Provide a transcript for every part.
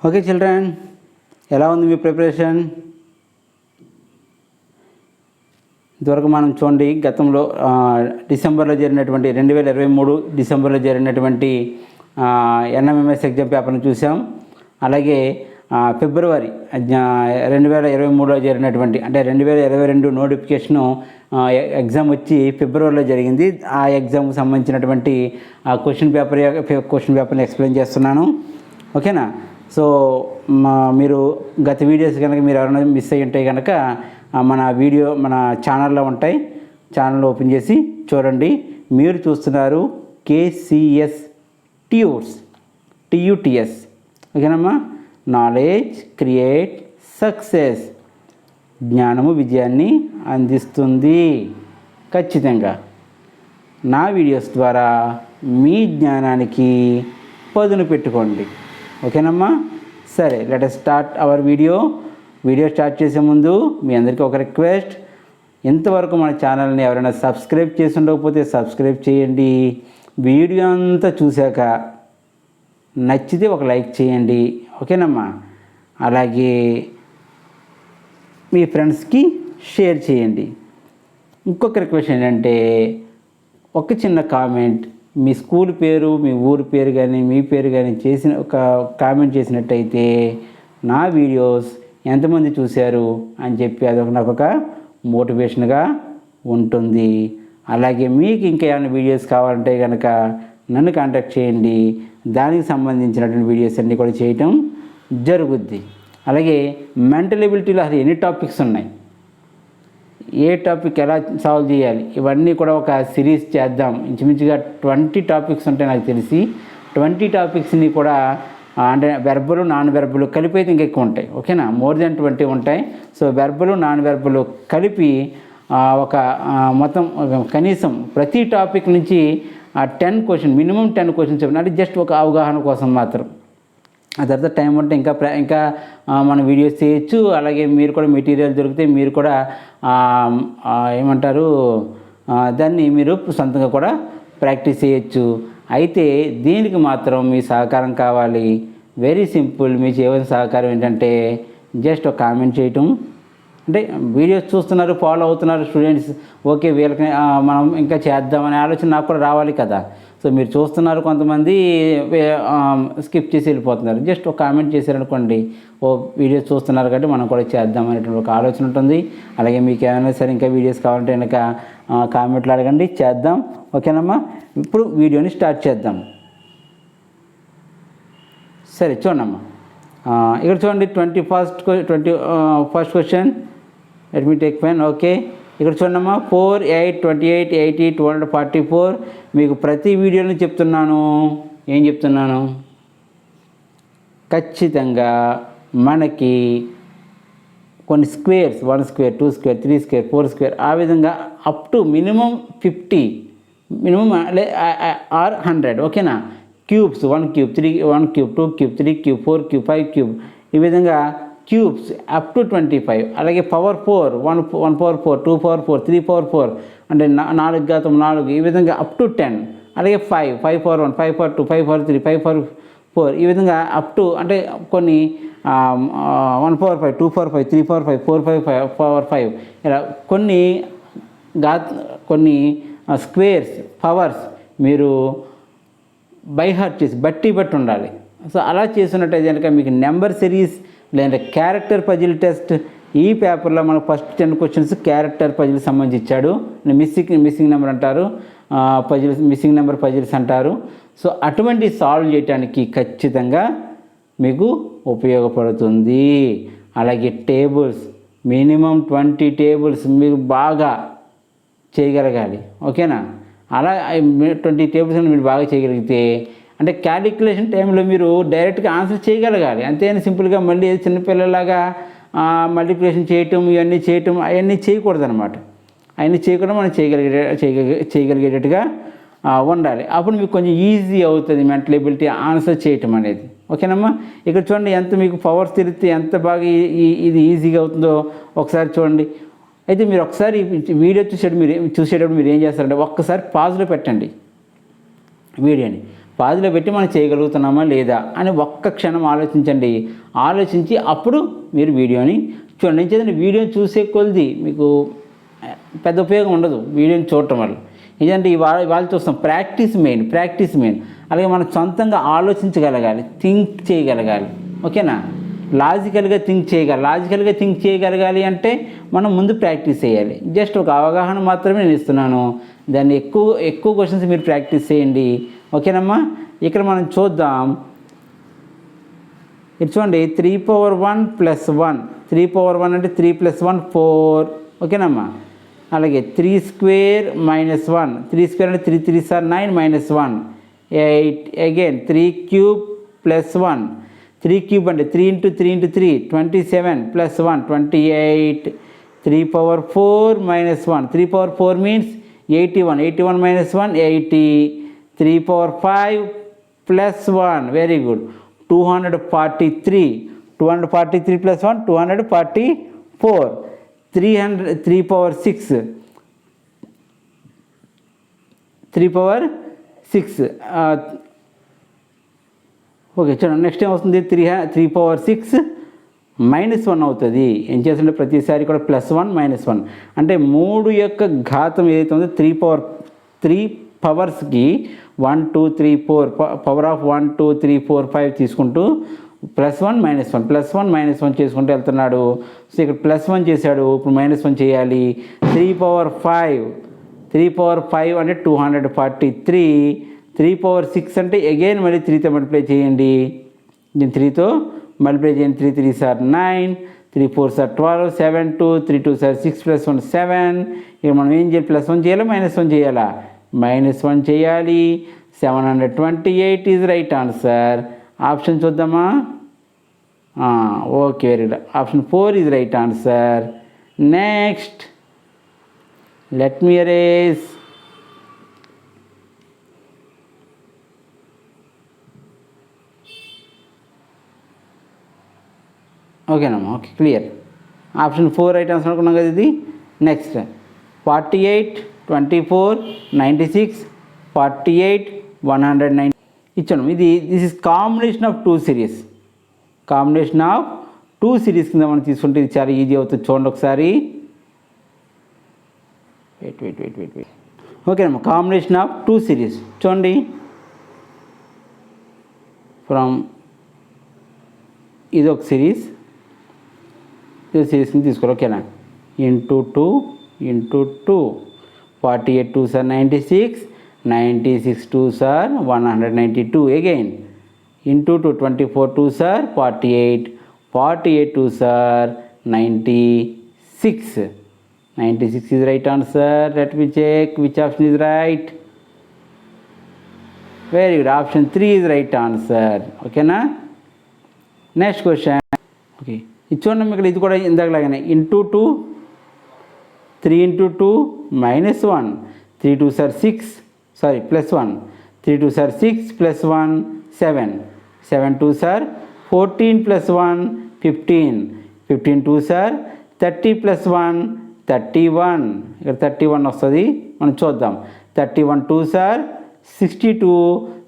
Okay children, ఎలా ఉంది మీ preparation? ఇంతవరకు మనం చూడండి, గతంలో డిసెంబర్లో జరిగినటువంటి 2023 డిసెంబర్లో జరిగినటువంటి ఎన్ఎంఎంఎస్ ఎగ్జామ్ పేపర్ని చూసాం. అలాగే ఫిబ్రవరి 2023లో జరిగినటువంటి, అంటే 2022 నోటిఫికేషను ఎగ్జామ్ వచ్చి ఫిబ్రవరిలో జరిగింది. ఆ ఎగ్జామ్కి సంబంధించినటువంటి క్వశ్చన్ పేపర్ని ఎక్స్ప్లెయిన్ చేస్తున్నాను. ఓకేనా? సో మీరు గత వీడియోస్ కనుక మీరు ఎవరైనా మిస్ అయ్యి ఉంటే కనుక మన ఛానల్లో ఉంటాయి. ఛానల్ ఓపెన్ చేసి చూడండి. మీరు చూస్తున్నారు KCS TUTS. ఓకేనమ్మా? నాలెడ్జ్ క్రియేట్ సక్సెస్, జ్ఞానము విజయాన్ని అందిస్తుంది. ఖచ్చితంగా నా వీడియోస్ ద్వారా మీ జ్ఞానానికి పదును పెట్టుకోండి. ఓకేనమ్మా? సరే, let us start our video start చేసే ముందు మీ అందరికీ ఒక రిక్వెస్ట్. ఇంతవరకు మన ఛానల్ని ఎవరైనా సబ్స్క్రైబ్ చేసి ఉండకపోతే సబ్స్క్రైబ్ చేయండి. వీడియో అంతా చూశాక నచ్చితే ఒక లైక్ చేయండి. ఓకేనమ్మా? అలాగే మీ ఫ్రెండ్స్కి షేర్ చేయండి. ఇంకొక రిక్వెస్ట్ ఏంటంటే, ఒక చిన్న కామెంట్, మీ స్కూల్ పేరు, మీ ఊరి పేరు కానీ మీ పేరు కానీ చేసిన ఒక కామెంట్ చేసినట్టయితే నా వీడియోస్ ఎంతమంది చూశారు అని చెప్పి నాకు ఒక మోటివేషన్గా ఉంటుంది. అలాగే మీకు ఇంకా ఏమైనా వీడియోస్ కావాలంటే కనుక నన్ను కాంటాక్ట్ చేయండి. దానికి సంబంధించినటువంటి వీడియోస్ అన్నీ కూడా చేయటం జరుగుద్ది. అలాగే మెంటల్ ఎబిలిటీలో అసలు ఎన్ని టాపిక్స్ ఉన్నాయి, ఏ టాపిక్ ఎలా సాల్వ్ చేయాలి, ఇవన్నీ కూడా ఒక సిరీస్ చేద్దాం. ఇంచుమించుగా 20 టాపిక్స్ ఉంటాయి నాకు తెలిసి. 20 టాపిక్స్ని కూడా అంటే వెర్బలు నాన్ వెర్బలు కలిపి అయితే ఇంకా ఎక్కువ ఉంటాయి. ఓకేనా? మోర్ దెన్ 20 ఉంటాయి. సో వెర్బలు నాన్ వెర్బలు కలిపి ఒక మొత్తం కనీసం ప్రతి టాపిక్ నుంచి 10 క్వశ్చన్, మినిమం 10 క్వశ్చన్స్ చెప్పిన, అంటే జస్ట్ ఒక అవగాహన కోసం మాత్రం. ఆ తర్వాత టైం ఉంటే ఇంకా మనం వీడియోస్ చేయొచ్చు. అలాగే మీరు కూడా మెటీరియల్ దొరికితే మీరు కూడా ఏమంటారు దాన్ని మీరు సొంతంగా కూడా ప్రాక్టీస్ చేయొచ్చు. అయితే దీనికి మాత్రం మీ సహకారం కావాలి. Very simple. మీ చేయవలసిన సహకారం ఏంటంటే జస్ట్ ఒక కామెంట్ చేయటం. అంటే వీడియోస్ చూస్తున్నారు, ఫాలో అవుతున్నారు స్టూడెంట్స్, ఓకే వీళ్ళకి మనం ఇంకా చేద్దామనే ఆలోచన నాకు కూడా రావాలి కదా. సో మీరు చూస్తున్నారు, కొంతమంది స్కిప్ చేసి వెళ్ళిపోతున్నారు. జస్ట్ ఒక కామెంట్ చేశారనుకోండి, ఓ వీడియోస్ చూస్తున్నారు కాబట్టి మనం కూడా చేద్దాం అనేటువంటి ఒక ఆలోచన ఉంటుంది. అలాగే మీకు ఏమైనా సరే ఇంకా వీడియోస్ కావాలంటే కనుక కామెంట్లు అడగండి, చేద్దాం. ఓకేనమ్మా? ఇప్పుడు వీడియోని స్టార్ట్ చేద్దాం. సరే చూడమ్మా, ఇక్కడ చూడండి 21st question. Let me take pen. Okay, ఇక్కడ చూడమ్మా 4, 8, 28, 80, 244. మీకు ప్రతి వీడియోని చెప్తున్నాను. ఏం చెప్తున్నాను? ఖచ్చితంగా మనకి కొన్ని squares, 1 square, 2 square, 3 square, 4 square, ఆ విధంగా up to minimum 50, minimum or 100. ఓకేనా? Cubes 1 cube, 1 cube, 2 cube, 3 cube, 4 cube, 5 cube, ఈ విధంగా క్యూబ్స్ అప్ టు 25. అలాగే పవర్ 4, 1 పవర్ 4, 2 పవర్ 4, 3 పవర్ 4, అంటే 4 ఘాతం 4, ఈ విధంగా అప్ టు 10. అలాగే 5 పవర్ 1, 5 పవర్ 2, 5 పవర్ 3, 5 పవర్ 4, ఈ విధంగా అప్ టు, అంటే కొన్ని 1 పవర్ 5, 2 పవర్ 5, 3 పవర్ 5, 4 పవర్ 5, ఇలా కొన్ని స్క్వేర్స్, పవర్స్ మీరు బై హార్ట్ చేసి బట్టి ఉండాలి. సో అలా చేసినట్టయితే కనుక మీకు నెంబర్ సిరీస్ లేదా క్యారెక్టర్ పజిల్ టెస్ట్, ఈ పేపర్లో మనకు ఫస్ట్ 10 క్వశ్చన్స్ క్యారెక్టర్ పజిల్ సంబంధించి ఇచ్చాడు. మిస్సింగ్ నెంబర్ అంటారు, మిస్సింగ్ నెంబర్ పజిల్స్ అంటారు. సో అటువంటి సాల్వ్ చేయడానికి ఖచ్చితంగా మీకు ఉపయోగపడుతుంది. అలాగే టేబుల్స్, మినిమం 20 టేబుల్స్ మీరు బాగా చేయగలగాలి. ఓకేనా? అలా 20 టేబుల్స్ మీరు బాగా చేయగలిగితే, అంటే క్యాలిక్యులేషన్ టైంలో మీరు డైరెక్ట్గా ఆన్సర్ చేయగలగాలి. అంతేని సింపుల్గా మళ్ళీ చిన్నపిల్లలాగా మల్టిప్లికేషన్ చేయటం, ఇవన్నీ చేయటం, అవన్నీ చేయకూడదు అనమాట. అవన్నీ చేయకుండా మనం చేయగలిగేటట్టుగా ఉండాలి. అప్పుడు మీకు కొంచెం ఈజీ అవుతుంది మెంటల్ ఎబిలిటీ ఆన్సర్ చేయటం అనేది. ఓకేనమ్మా? ఇక్కడ చూడండి, ఎంత మీకు పవర్స్ తిరిగితే ఎంత బాగా ఇది ఈజీగా అవుతుందో ఒకసారి చూడండి. అయితే మీరు ఒకసారి వీడియో చూసేటప్పుడు మీరు ఏం చేస్తారంటే ఒక్కసారి పాజ్లో పెట్టండి వీడియోని. పాదిలో పెట్టి మనం చేయగలుగుతున్నామా లేదా అని ఒక్క క్షణం ఆలోచించండి. ఆలోచించి అప్పుడు మీరు వీడియోని చూడండి. ఎందుకంటే వీడియోని చూసే కొలిది మీకు పెద్ద ఉపయోగం ఉండదు వీడియోని చూడటం వల్ల. ఎందుకంటే ఇవాళ చూస్తాం ప్రాక్టీస్ మెయిన్. అలాగే మనం సొంతంగా ఆలోచించగలగాలి, థింక్ చేయగలగాలి. ఓకేనా? లాజికల్గా థింక్ చేయగలగాలి అంటే మనం ముందు ప్రాక్టీస్ చేయాలి. జస్ట్ ఒక అవగాహన మాత్రమే నేను ఇస్తున్నాను. దాన్ని ఎక్కువ క్వశ్చన్స్ మీరు ప్రాక్టీస్ చేయండి. ఓకేనమ్మా? ఇక్కడ మనం చూద్దాం. ఇది చూడండి 3/1 + 1. 3/1 అంటే 3 + 1 4. ఓకేనమ్మా? అలాగే 3² - 1. 3² అంటే 3 3 సార్ 9 -1 8. అగైన్ 3³ + 1. 3³ అంటే 3 × 3 × 3 27 + 1 28. 3/4 - 1. 3/4 means 81. 81 - 1 80. 3/5 + 1. Very good. 243. 243 + 1 244. 3/6. 3/6. ఓకే చూడండి. నెక్స్ట్ ఏమవుతుంది? 3/6 - 1 అవుతుంది. ఏం చేస్తుంటే ప్రతిసారి కూడా +1 -1 అంటే 3 యొక్క ఘాతం ఏదైతే ఉందో 3 పవర్స్కి 1 2 3 4 పవర్ ఆఫ్ 1 2 3 4 5 తీసుకుంటూ +1 -1 +1 -1 చేసుకుంటూ వెళ్తున్నాడు. సో ఇక్కడ +1 చేశాడు, ఇప్పుడు -1 చేయాలి. 3/5 అంటే 243. 3/6 అంటే అగైన్ మళ్ళీ 3తో మల్టిప్లై చేయండి. దీన్ని 3తో మల్టిప్లై చేయండి. 3 3 సార్ 9, 3 4 సార్ 12, 7 2, 3 2 సార్ 6 + 1 7. ఇక మనం ఏం చేయాలి? +1 చేయాలా -1 చేయాలా? -1 చేయాలి. 728 ఈజ్ రైట్ ఆన్సర్. ఆప్షన్ చూద్దామా? Okay, very good. Option 4 is right answer. Next let me erase. ఓకేనమ్మా? Okay, clear. Option 4 right answer అనుకున్నాం కదా ఇది. నెక్స్ట్ 48 24 96 48 190 ఇచ్చాను. This is combination of 2 series. కింద మనం తీసుకుంటే ఇది చాలా ఈజీ అవుతుంది. చూడండి ఒకసారి. వెయిట్. ఓకేనమ్మా? కాంబినేషన్ ఆఫ్ 2 సిరీస్ చూడండి. ఫ్రమ్ ఇది ఒక సిరీస్, ఇది సిరీస్ని తీసుకోవాలి. ఓకేనా? Into 2 48 2 sir 96 96 2 sir 192. Again into 2 24 2 sir 48 2 sir 96 is right answer. Let me check which option is right. Very good. Option 3 is right answer. Okay na? Next question. Okay. ఇది చూడండి, ఇక్కడ ఇది కూడా ఇందాకలాగానే ఇంటూ 2 3 × 2 -1 3 2 సార్ 6 సారీ +1 3 2 సార్ 6 +1 7 7 2 సార్ 14 +1 15 15 2 సార్ 30 +1 31. ఇక్కడ 31 వస్తుంది, మనం చూద్దాం. 31 2 సార్ 62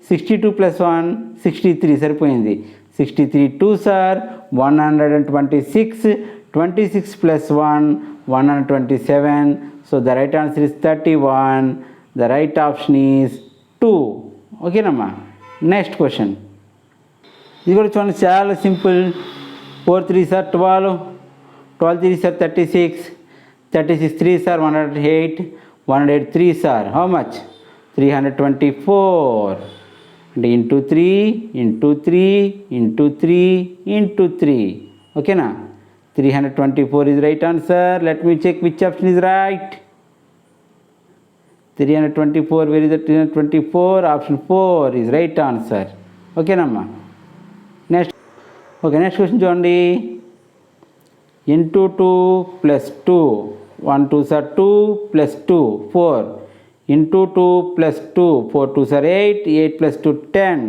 62 +1 63 సరిపోయింది. 63 2 sir 126 26 +1 127. So the right answer is 31. The right option is 2. ఓకేనమ్మా? Next question. ఇది కూడా చూడండి, చాలా simple. 4 3 sir 12 12 3 sir 36 36 3 sir 108 108 3 sir how much 324. అంటే ఇంటూ 3 ఇంటూ 3 ఇంటూ 3 ఇంటూ 3. ఓకేనా? 324 is right answer. Let me check which option is right. 324, where is the 324? Option 4 is right answer. ఓకేనమ్మా? Next question చూడండి. Into 2 + 2 1 2 sir 2 + 2 4 into 2 + 2 4 2 sir 8 8 + 2 10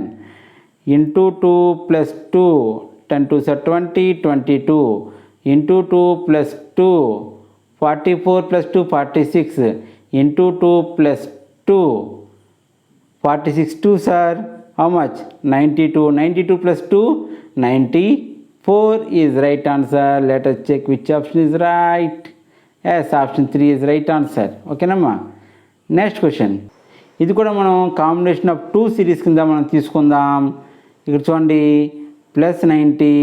into 2 + 2 10 2 sir 20 22 into 2 + 2 44 + 2 46 into 2 + 2 46 2 sir How much? 92. 92 plus 2, 94 is right answer. Let us check which option is right. Yes, option 3 is right answer. ఓకేనమ్మా. Next question. ఇది కూడా మనం combination of 2 series కింద మనం తీసుకుందాం. ఇక్కడ చూడండి, +90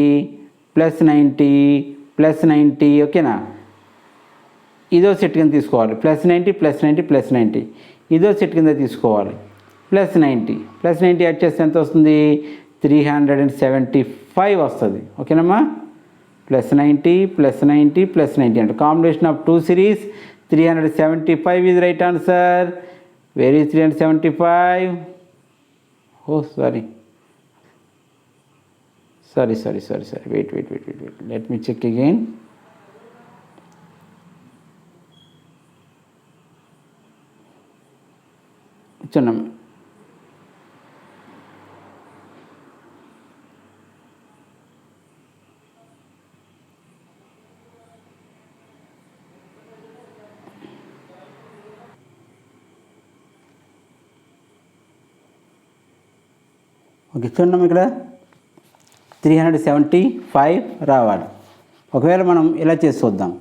+90 +90. ఓకేనా? ఇదో సెట్ కింద తీసుకోవాలి. +90 +90 +90 ఇదో సెట్ కింద తీసుకోవాలి. +90 యాడ్ చేస్తే ఎంత వస్తుంది? 375 వస్తుంది. ఓకేనమ్మా. +90 +90 +90 అంటే combination of 2 series 375 is right answer. Where is 375? Oh, sorry. Wait. Let me check again. చూడండి, ఓకే చూడండి, ఇక్కడ 375 రావాలి. ఒకవేళ మనం ఇలా చేసి చూద్దాం.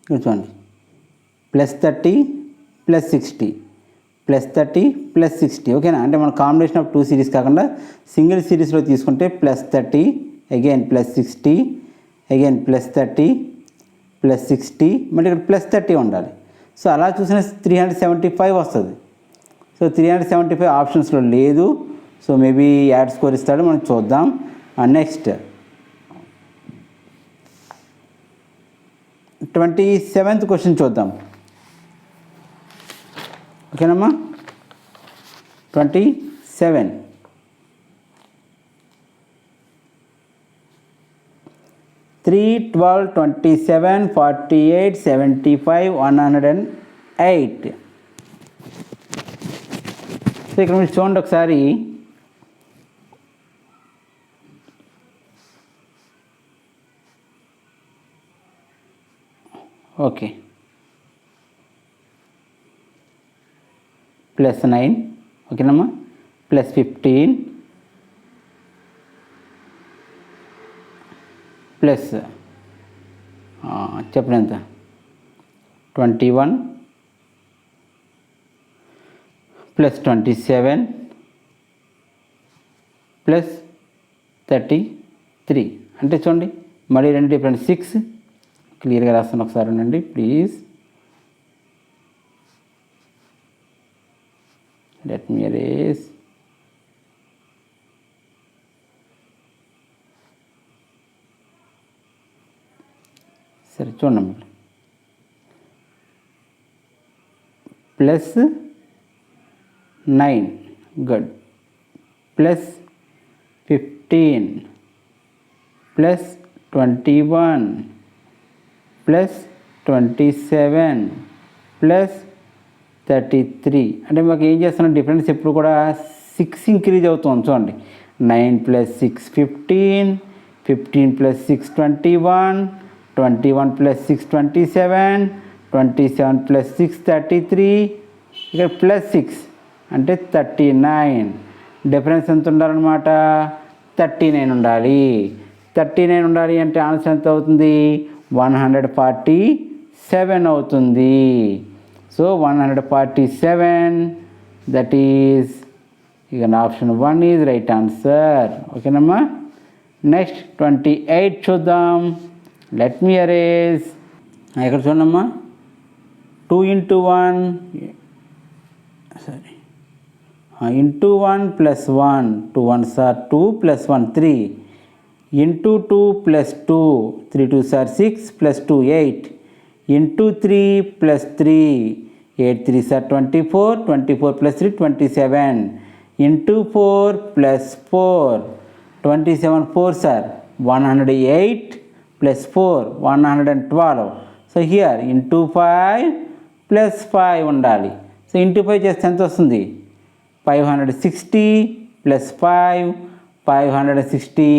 ఇక్కడ చూడండి, +30 +60 +30 +60. ఓకేనా? అంటే మన కాంబినేషన్ ఆఫ్ 2 సిరీస్ కాకుండా సింగిల్ సిరీస్లో తీసుకుంటే +30 అగైన్ +60 అగైన్ +30 +60 మళ్ళీ ఇక్కడ +30 ఉండాలి. సో అలా చూసిన 375 వస్తుంది. సో 375 ఆప్షన్స్లో లేదు. సో మేబీ యాడ్ స్కోర్ ఇస్తాడు, మనం చూద్దాం. నెక్స్ట్ 27th క్వశ్చన్ చూద్దాం. ఓకేనమ్మా. 27 3, 12, 27, 48, 75, 108. సో ఇక్కడ మీరు చూడండి ఒకసారి. ఓకే, +9 ఓకేనమ్మా, +15 ప్లస్ చెప్పండి ఎంత 21 +27 +33. అంటే చూడండి మళ్ళీ రెండు డిఫరెంట్ 6. క్లియర్గా రాస్తాను, ఒకసారి ఉండండి ప్లీజ్. Let me erase. సరే చూడండి, +9 గుడ్, +15 +21 +27 +33. అంటే మాకు ఏం చేస్తున్నాం, డిఫరెన్స్ ఎప్పుడు కూడా 6 ఇంక్రీజ్ అవుతుంది. చూడండి, 9 + 6 15, 15 + 6 21, 21 + 6 27, 27 + 6 33, ఇక్కడ +6 అంటే 39. డిఫరెన్స్ ఎంత ఉండాలన్నమాట? 39 ఉండాలి. 39 ఉండాలి అంటే ఆన్సర్ ఎంత అవుతుంది? 147 అవుతుంది. సో 147, దట్ ఈజ్ ఇక ఆప్షన్ 1 ఈజ్ రైట్ ఆన్సర్. ఓకేనమ్మా. నెక్స్ట్ 28 చూద్దాం. Let me erase. ఇక్కడ చూడమ్మా, 2 × 1 sorry into 1 + 1, 2 1s are 2 + 1 3, into 2 + 2, 3 2s are 6 + 2 8, into 3 + 3, 8 3s are 24, 24 + 3 27, into 4 + 4, 27 4s are 108 + 4 112. So here into 5 + 5 ఉండాలి. సో into 5 చేస్తే ఎంత వస్తుంది? 560 + 5 560.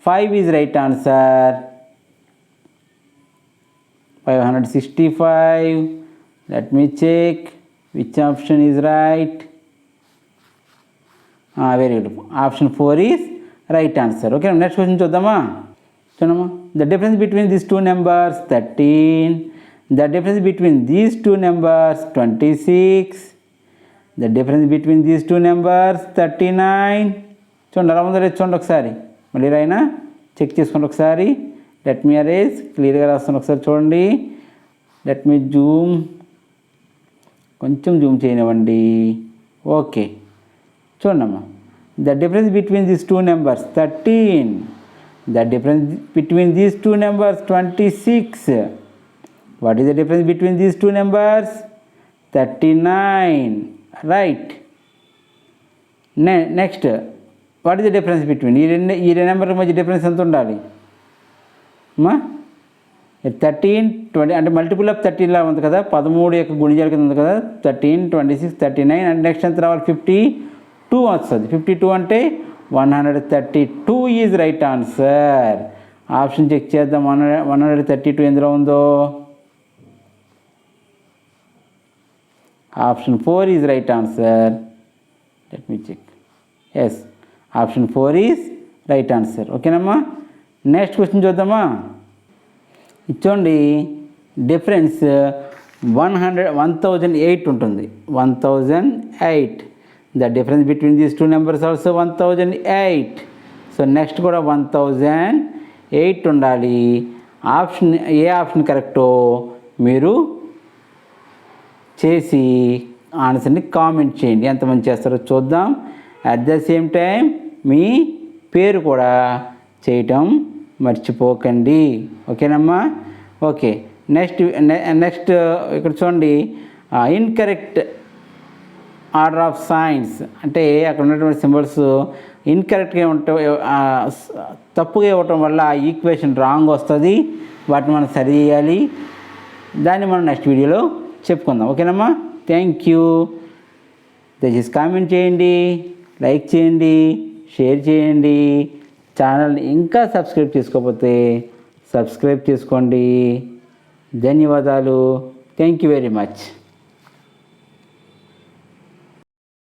5 is right answer. 565 Let me check which option is right. Very good. Option 4 is right answer. Okay, next question చూద్దామా. చూడమ్మా, the difference between these two numbers 13, the difference between these two numbers 26, the difference between these two numbers 39. చూడండి అలా ఉందో లేదు చూడండి ఒకసారి, మళ్ళీ రాయినా check చేసుకోండి ఒకసారి. లెట్ మీ అరేజ్, క్లియర్గా రాస్తాను ఒకసారి చూడండి. లెట్ మీ జూమ్, కొంచెం జూమ్ చేయనివ్వండి. ఓకే చూడమ్మా, the difference between these two numbers 13, the difference between these two numbers 26. What is the difference between these two numbers 39. Right. Next, what is the difference between ఈ రెండు నెంబర్ల మధ్య difference ఎంత ఉండాలి అమ్మా? 13, 20 అంటే మల్టిపుల్ ఆఫ్ 13 లా ఉంది కదా, 13 యొక్క గుణిజాల కింద ఉంది కదా. 13, 26, 39 అండ్ నెక్స్ట్ ఎంత రావాలి? 52 వస్తుంది. 52 అంటే 132 is right answer. Option check చేద్దాం. 132 ఎందులో ఉందో? Option 4 is right answer. Let me check. Yes, option 4 is right answer. ఓకేనమ్మా, నెక్స్ట్ క్వశ్చన్ చూద్దామా. ఇచ్చోండి, డిఫరెన్స్ 1008 ఉంటుంది. 1008. The difference between these two numbers also 1008. So next కూడా 1008 ఉండాలి. ఆప్షన్ ఏ ఆప్షన్ కరెక్టో మీరు చేసి ఆన్సర్ని కామెంట్ చేయండి. ఎంతమంది చేస్తారో చూద్దాం. అట్ ద సేమ్ టైం మీ పేరు కూడా చేయటం మర్చిపోకండి. ఓకేనమ్మా. ఓకే, నెక్స్ట్ ఇక్కడ చూడండి, ఇన్కరెక్ట్ ఆర్డర్ ఆఫ్ సైన్స్ అంటే అక్కడ ఉన్నటువంటి సింబల్స్ ఇన్కరెక్ట్గా తప్పుగా ఇవ్వటం వల్ల ఆ ఈక్వేషన్ రాంగ్ వస్తుంది. వాటిని మనం సరి చేయాలి. దాన్ని మనం నెక్స్ట్ వీడియోలో చెప్పుకుందాం. ఓకేనమ్మా. Thank you. దయచేసి కామెంట్ చేయండి, లైక్ చేయండి, షేర్ చేయండి. ఛానల్ని ఇంకా సబ్స్క్రైబ్ చేసుకోకపోతే సబ్స్క్రైబ్ చేసుకోండి. ధన్యవాదాలు. Thank you very much.